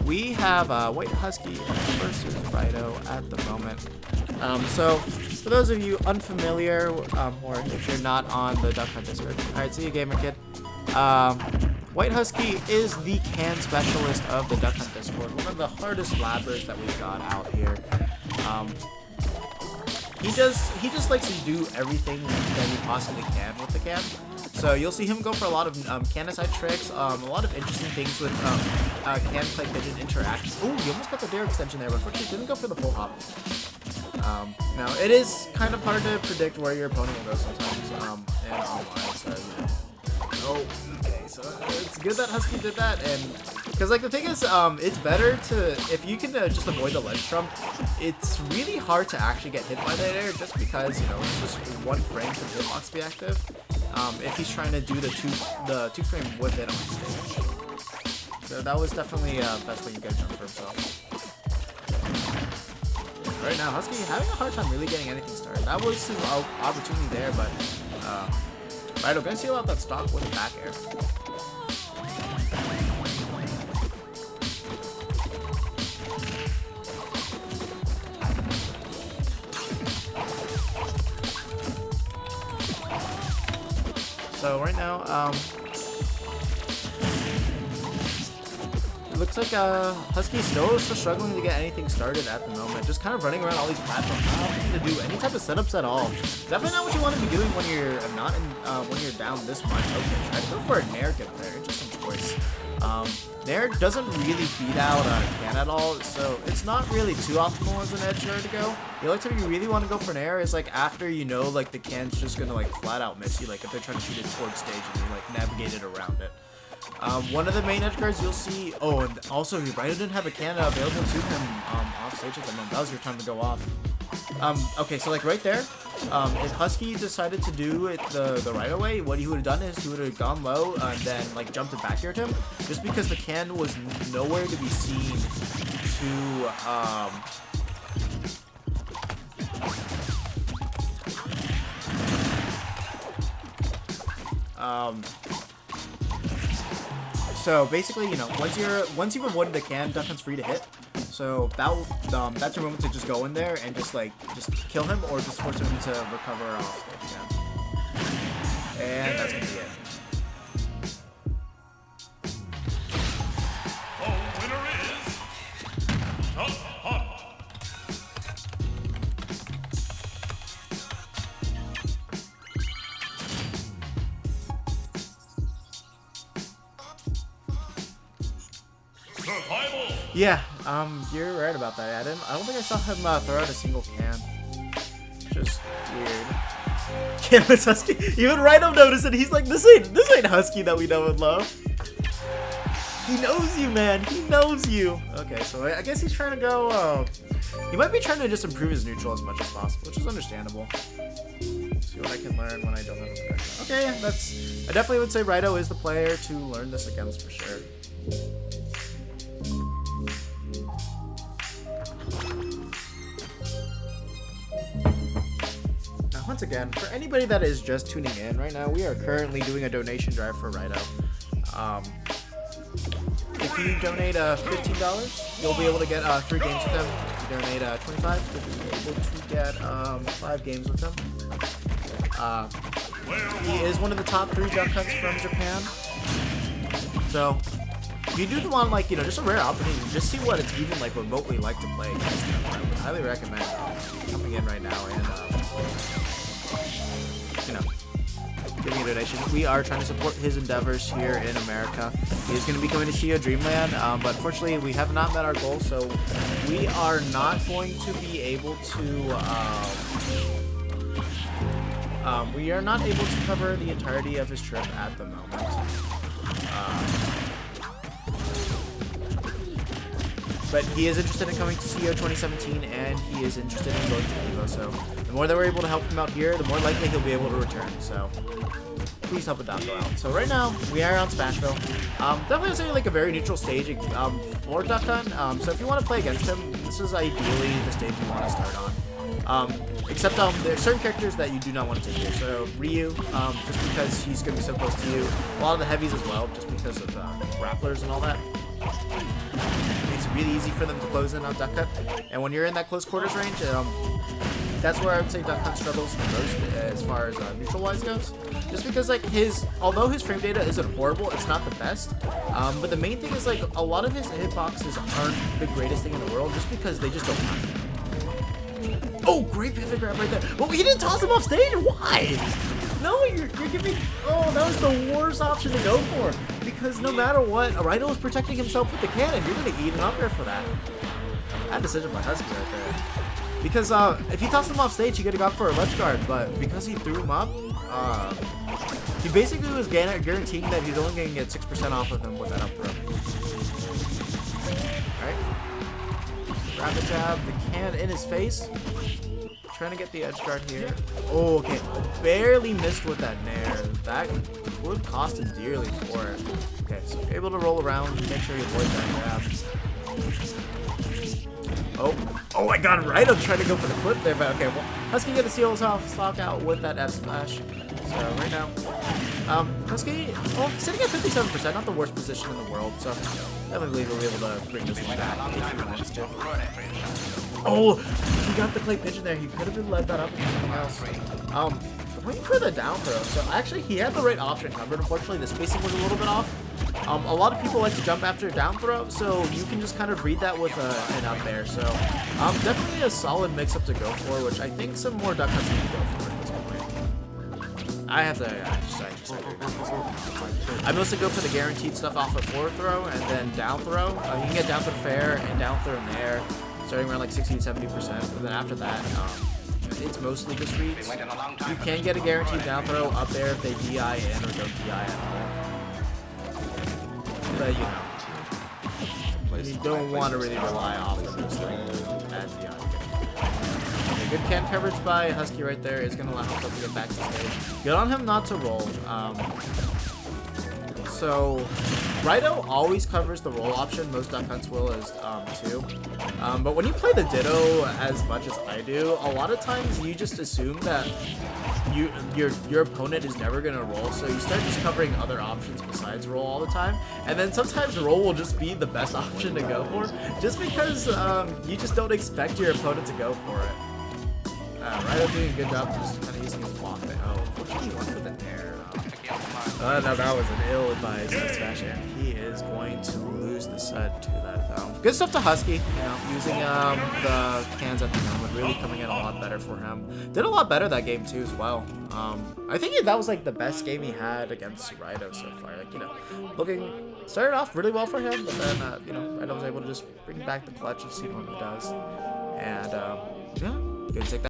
we have White Husky versus Raito at the moment. So for those of you unfamiliar, or if you're not on the Duck Hunt Discord, alright, see you, gamer kid. White Husky is the can specialist of the Duck Hunt Discord, one of the hardest labbers that we've got out here. He just likes to do everything that he possibly can with the can. So you'll see him go for a lot of can aside tricks, a lot of interesting things with can play pigeon interact. Oh, you almost got the dare extension there, but unfortunately didn't go for the full hop. Now it is kind of hard to predict where your opponent will go sometimes in online. So you know. Oh, okay. So it's good that Husky did that, and because like the thing is, it's better to if you can just avoid the ledge trump. It's really hard to actually get hit by that air, just because you know it's just one frame for the hitbox to be active. If he's trying to do the two frame whip it on stage, so that was definitely best way to get a jump for himself. Right now, Husky having a hard time really getting anything started. That was his opportunity there, but Raito gonna seal out that stock with a back air. So right now, it looks like Husky's still struggling to get anything started at the moment. Just kind of running around all these platforms, not having to do any type of setups at all. Definitely not what you want to be doing when you're not in, when you're down this much. Okay, try to go for a Nair dip there. Interesting choice. Nair doesn't really beat out can at all, so it's not really too optimal as an edge guard to go. The only time you really want to go for Nair is like after you know like the can's just gonna like flat out miss you, like if they're trying to shoot it towards stage and you like navigate it around it. One of the main edge guards you'll see. Oh, and also Raito didn't have a can available to him off stage at the moment. That was your time to go off. Okay, so like right there, if Husky decided to do it the right way, what he would have done is he would have gone low and then like jumped and back aired him, just because the can was nowhere to be seen to so basically, you know, once you've avoided the can, Duck Hunt's free to hit. So that's your moment to just go in there and just kill him or just force him to recover off stage. Yeah. And that's gonna be it. The winner is Duck Hunt. Survival. Yeah, you're right about that. I don't think I saw him throw out a single can. Just weird. Canvas Husky. Even Raito noticed it. He's like, this ain't Husky that we know and love. He knows you, man. He knows you. Okay, so I guess he's trying to go. He might be trying to just improve his neutral as much as possible, which is understandable. See what I can learn when I don't have a connection. Okay, I definitely would say Raito is the player to learn this against for sure. Once again, for anybody that is just tuning in right now, we are currently doing a donation drive for Raito. If you donate $15, you'll be able to get 3 games with him. If you donate $25, you'll be able to get 5 games with him. He is one of the top 3 Duck Hunts from Japan. So if you do want like just a rare opportunity, just see what it's even like remotely like to play against him, I would highly recommend coming in right now and giving a donation. We are trying to support his endeavors here in America. He is going to be coming to CEO Dreamland, but unfortunately we have not met our goal, so we are not going to be able to cover the entirety of his trip at the moment. But he is interested in coming to CEO 2017, and he is interested in going to Evo. So the more that we're able to help him out here, the more likely he'll be able to return. So please help a Dako out. So right now, we are on Smashville. Definitely say like a very neutral stage for Duck Hunt. So if you want to play against him, this is ideally the stage you want to start on. Except there are certain characters that you do not want to take here. So Ryu, just because he's going to be so close to you. A lot of the heavies as well, just because of grapplers and all that. really easy for them to close in on Duck Hunt. And when you're in that close quarters range, that's where I would say Duck Hunt struggles the most as far as neutral-wise goes. Just because like although his frame data isn't horrible, it's not the best. But the main thing is like a lot of his hitboxes aren't the greatest thing in the world, just because they just don't happen. Oh, great pivot grab right there. Well, he didn't toss him off stage. Why? No, you're giving. Oh, that was the worst option to go for. Because no matter what, Raito is protecting himself with the cannon. You're gonna eat an up air for that. Bad decision by Husky right there. Because if he tossed him off stage, he could have gone for a ledge guard. But because he threw him up, he basically was guaranteeing that he's only going to get 6% off of him with that up throw. Alright. Grab the jab, the can in his face. Trying to get the edge guard here. Oh, okay. Barely missed with that nair. That would cost him dearly for it. Okay, so able to roll around, make sure he avoids that grab. Oh my god, Raito tried to go for the flip there, but okay, well, Husky get to seal his off, stock out with that F smash. So right now, Husky, well, sitting at 57%, not the worst position in the world, so definitely we'll be able to bring this one back if he wants to. Oh, he got the clay pigeon there. He could have been led that up into something else. Waiting for the down throw. So actually, he had the right option covered. Unfortunately, the spacing was a little bit off. A lot of people like to jump after a down throw, so you can just kind of read that with an up air. So definitely a solid mix-up to go for, which I think some more Duck Hunts need to go for at this point. I have to, I mostly go for the guaranteed stuff off of forward throw and then down throw. You can get down throw fair and down throw in the air, starting around like 60 to 70%. But then after that, it's mostly just reads. You can get a guaranteed down throw up there if they DI in or don't DI at all. But you don't want to really rely off of this thing at DI. Okay, good can coverage by Husky right there is going to allow himself to get back to stage. Good on him not to roll. So Raito always covers the roll option. Most Duck Hunts will as too. But when you play the Ditto as much as I do, a lot of times you just assume that your opponent is never gonna roll, so you start just covering other options besides roll all the time. And then sometimes roll will just be the best option to go for, just because you just don't expect your opponent to go for it. Raito doing a good job just kind of using his block there. Oh, what should he want for the nair? No, that was an ill-advised smash, and he is going to lose the set to that. Good stuff to Husky, using the cans at the moment, really coming in a lot better for him. Did a lot better that game too as well. I think that was like the best game he had against Raito so far. Like, started off really well for him, but then Raito was able to just bring back the clutch and see what he does. And yeah, good to take that.